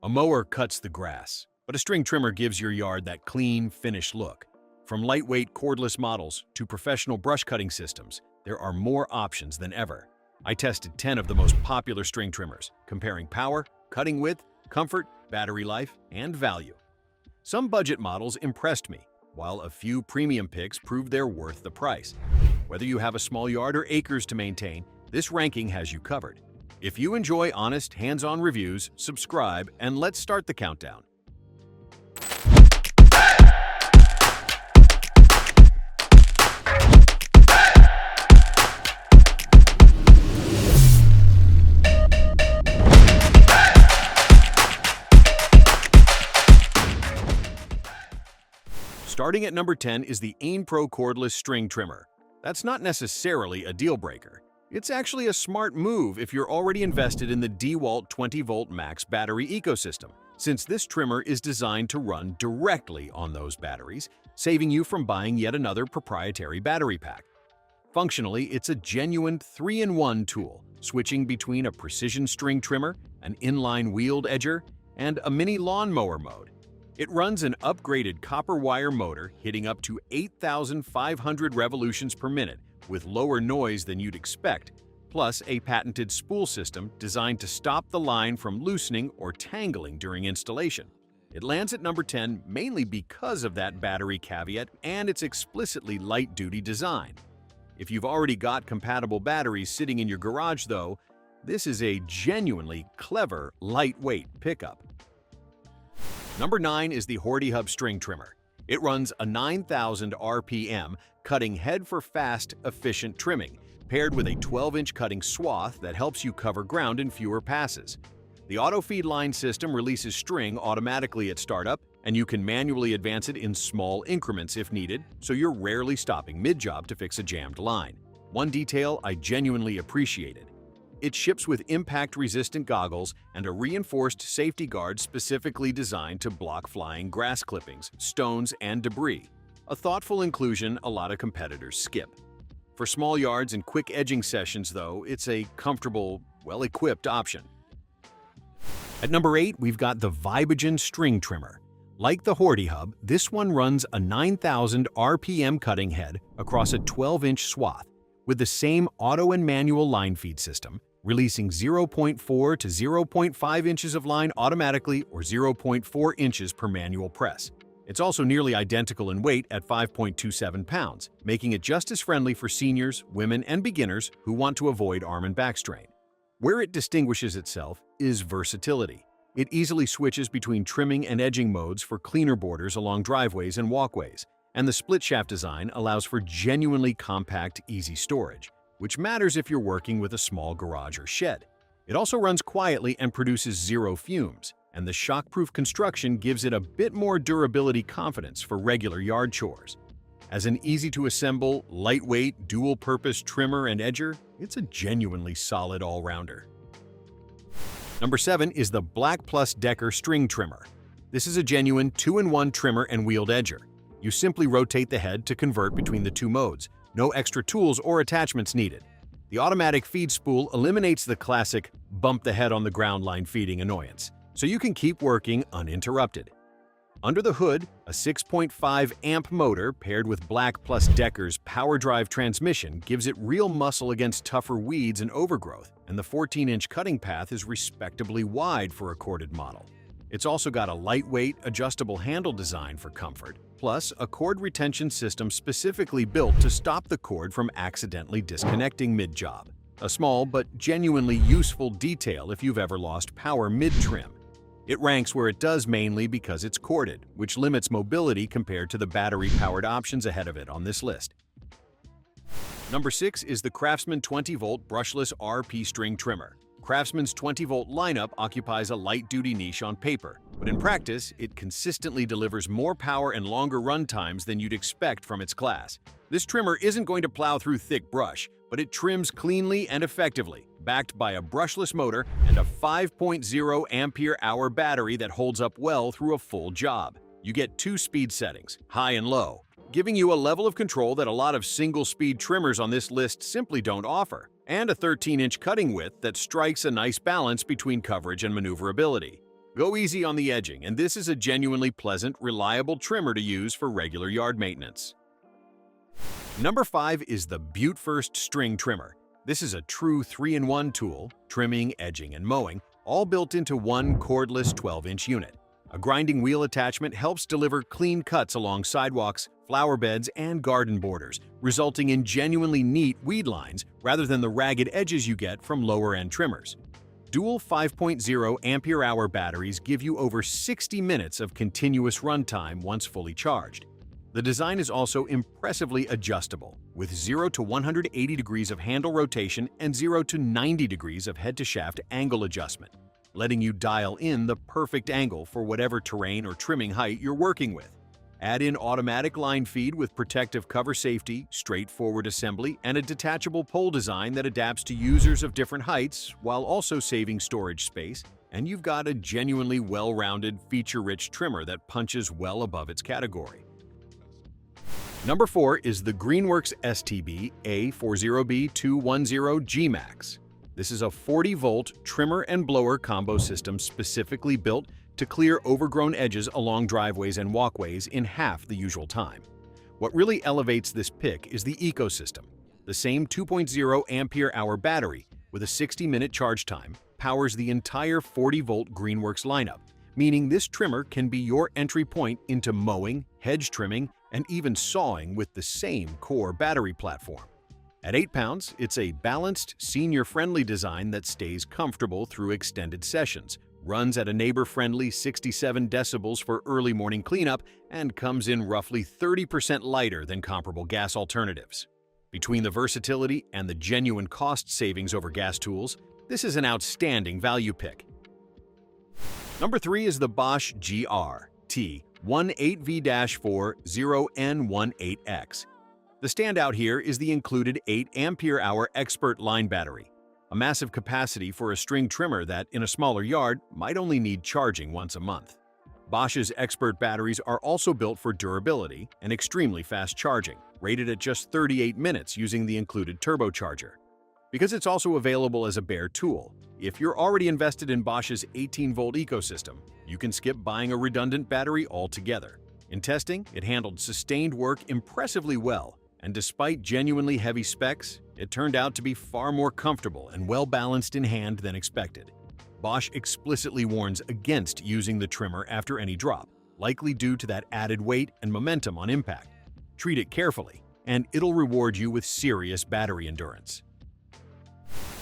A mower cuts the grass, but a string trimmer gives your yard that clean, finished look. From lightweight cordless models to professional brush cutting systems, there are more options than ever. I tested 10 of the most popular string trimmers, comparing power, cutting width, comfort, battery life, and value. Some budget models impressed me, while a few premium picks proved they're worth the price. Whether you have a small yard or acres to maintain, this ranking has you covered. If you enjoy honest, hands-on reviews, subscribe, and let's start the countdown. Starting at number 10 is the Pro Cordless String Trimmer. That's not necessarily a deal breaker. It's actually a smart move if you're already invested in the DeWalt 20-volt max battery ecosystem, since this trimmer is designed to run directly on those batteries, saving you from buying yet another proprietary battery pack. Functionally, it's a genuine 3-in-1 tool, switching between a precision string trimmer, an inline wheeled edger, and a mini lawnmower mode. It runs an upgraded copper wire motor hitting up to 8,500 revolutions per minute with lower noise than you'd expect, plus a patented spool system designed to stop the line from loosening or tangling during installation. It lands at number 10 mainly because of that battery caveat and its explicitly light-duty design. If you've already got compatible batteries sitting in your garage, though, this is a genuinely clever, lightweight pickup. Number 9 is the Hub String Trimmer. It runs a 9,000 RPM cutting head for fast, efficient trimming, paired with a 12-inch cutting swath that helps you cover ground in fewer passes. The auto-feed line system releases string automatically at startup, and you can manually advance it in small increments if needed, so you're rarely stopping mid-job to fix a jammed line. One detail I genuinely appreciated. It ships with impact-resistant goggles and a reinforced safety guard specifically designed to block flying grass clippings, stones, and debris. A thoughtful inclusion a lot of competitors skip. For small yards and quick edging sessions, though, it's a comfortable, well-equipped option. At number 8, we've got the Vibogen String Trimmer. Like the Hub, this one runs a 9,000 RPM cutting head across a 12-inch swath, with the same auto and manual line feed system, releasing 0.4 to 0.5 inches of line automatically or 0.4 inches per manual press. It's also nearly identical in weight at 5.27 pounds, making it just as friendly for seniors, women, and beginners who want to avoid arm and back strain. Where it distinguishes itself is versatility. It easily switches between trimming and edging modes for cleaner borders along driveways and walkways, and the split shaft design allows for genuinely compact, easy storage, which matters if you're working with a small garage or shed. It also runs quietly and produces zero fumes, and the shockproof construction gives it a bit more durability confidence for regular yard chores. As an easy-to-assemble, lightweight, dual-purpose trimmer and edger, it's a genuinely solid all-rounder. Number 7 is the Black Plus Decker String Trimmer. This is a genuine 2-in-1 trimmer and wheeled edger. You simply rotate the head to convert between the two modes. No extra tools or attachments needed. The automatic feed spool eliminates the classic bump the head on the ground line feeding annoyance, so you can keep working uninterrupted. Under the hood, a 6.5 amp motor paired with Black Plus Decker's power drive transmission gives it real muscle against tougher weeds and overgrowth, and the 14-inch cutting path is respectably wide for a corded model. It's also got a lightweight, adjustable handle design for comfort, plus a cord retention system specifically built to stop the cord from accidentally disconnecting mid-job. A small but genuinely useful detail if you've ever lost power mid-trim. It ranks where it does mainly because it's corded, which limits mobility compared to the battery-powered options ahead of it on this list. Number 6 is the Craftsman 20-volt brushless RP string trimmer. Craftsman's 20-volt lineup occupies a light-duty niche on paper, but in practice, it consistently delivers more power and longer run times than you'd expect from its class. This trimmer isn't going to plow through thick brush, but it trims cleanly and effectively, backed by a brushless motor and a 5.0 ampere-hour battery that holds up well through a full job. You get 2 speed settings, high and low, giving you a level of control that a lot of single-speed trimmers on this list simply don't offer, and a 13-inch cutting width that strikes a nice balance between coverage and maneuverability. Go easy on the edging, and this is a genuinely pleasant, reliable trimmer to use for regular yard maintenance. Number 5 is the ButeFirst String Trimmer. This is a true 3-in-1 tool, trimming, edging, and mowing, all built into one cordless 12-inch unit. A grinding wheel attachment helps deliver clean cuts along sidewalks, flower beds, and garden borders, resulting in genuinely neat weed lines rather than the ragged edges you get from lower-end trimmers. Dual 5.0 ampere-hour batteries give you over 60 minutes of continuous runtime once fully charged. The design is also impressively adjustable, with 0 to 180 degrees of handle rotation and 0 to 90 degrees of head-to-shaft angle adjustment, letting you dial in the perfect angle for whatever terrain or trimming height you're working with. Add in automatic line feed with protective cover safety, straightforward assembly, and a detachable pole design that adapts to users of different heights while also saving storage space, and you've got a genuinely well-rounded, feature-rich trimmer that punches well above its category. Number 4 is the Greenworks STB A40B210G Max. This is a 40-volt trimmer and blower combo system specifically built to clear overgrown edges along driveways and walkways in half the usual time. What really elevates this pick is the ecosystem. The same 2.0 ampere-hour battery with a 60-minute charge time powers the entire 40-volt Greenworks lineup, meaning this trimmer can be your entry point into mowing, hedge trimming, and even sawing with the same core battery platform. At 8 pounds, it's a balanced, senior-friendly design that stays comfortable through extended sessions, runs at a neighbor-friendly 67 decibels for early morning cleanup, and comes in roughly 30% lighter than comparable gas alternatives. Between the versatility and the genuine cost savings over gas tools, this is an outstanding value pick. Number 3 is the Bosch GR-T18V-40N18X. The standout here is the included 8 ampere-hour expert line battery, a massive capacity for a string trimmer that, in a smaller yard, might only need charging once a month. Bosch's expert batteries are also built for durability and extremely fast charging, rated at just 38 minutes using the included turbocharger. Because it's also available as a bare tool, if you're already invested in Bosch's 18-volt ecosystem, you can skip buying a redundant battery altogether. In testing, it handled sustained work impressively well, and despite genuinely heavy specs, it turned out to be far more comfortable and well-balanced in hand than expected. Bosch explicitly warns against using the trimmer after any drop, likely due to that added weight and momentum on impact. Treat it carefully, and it'll reward you with serious battery endurance.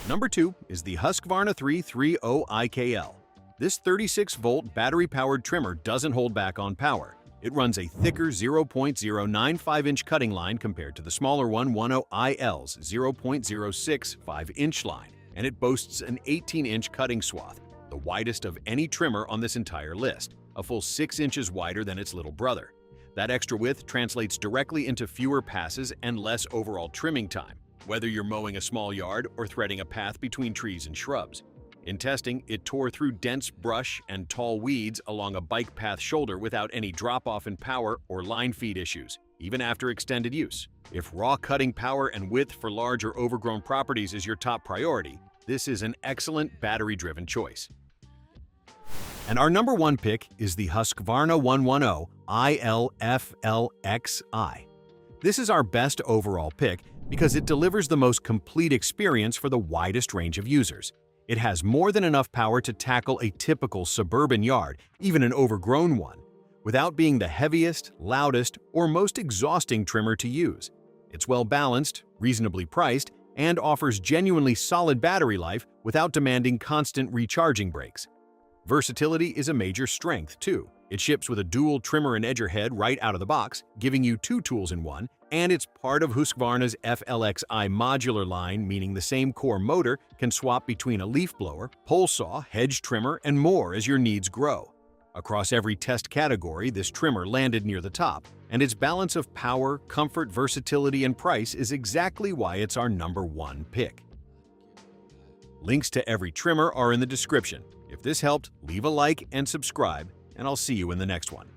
Number 2 is the Husqvarna 330 IKL. This 36-volt battery-powered trimmer doesn't hold back on power. It runs a thicker 0.095-inch cutting line compared to the smaller 110IL's 0.065-inch line, and it boasts an 18-inch cutting swath, the widest of any trimmer on this entire list, a full 6 inches wider than its little brother. That extra width translates directly into fewer passes and less overall trimming time, whether you're mowing a small yard or threading a path between trees and shrubs. In testing, it tore through dense brush and tall weeds along a bike path shoulder without any drop-off in power or line feed issues, even after extended use. If raw cutting power and width for large or overgrown properties is your top priority, this is an excellent battery-driven choice. And our number 1 pick is the Husqvarna 110 ILFLXi. This is our best overall pick because it delivers the most complete experience for the widest range of users. It has more than enough power to tackle a typical suburban yard, even an overgrown one, without being the heaviest, loudest, or most exhausting trimmer to use. It's well-balanced, reasonably priced, and offers genuinely solid battery life without demanding constant recharging breaks. Versatility is a major strength, too. It ships with a dual trimmer and edger head right out of the box, giving you 2 tools in one, and it's part of Husqvarna's FLXi modular line, meaning the same core motor can swap between a leaf blower, pole saw, hedge trimmer, and more as your needs grow. Across every test category, this trimmer landed near the top, and its balance of power, comfort, versatility, and price is exactly why it's our number 1 pick. Links to every trimmer are in the description. If this helped, leave a like and subscribe, and I'll see you in the next one.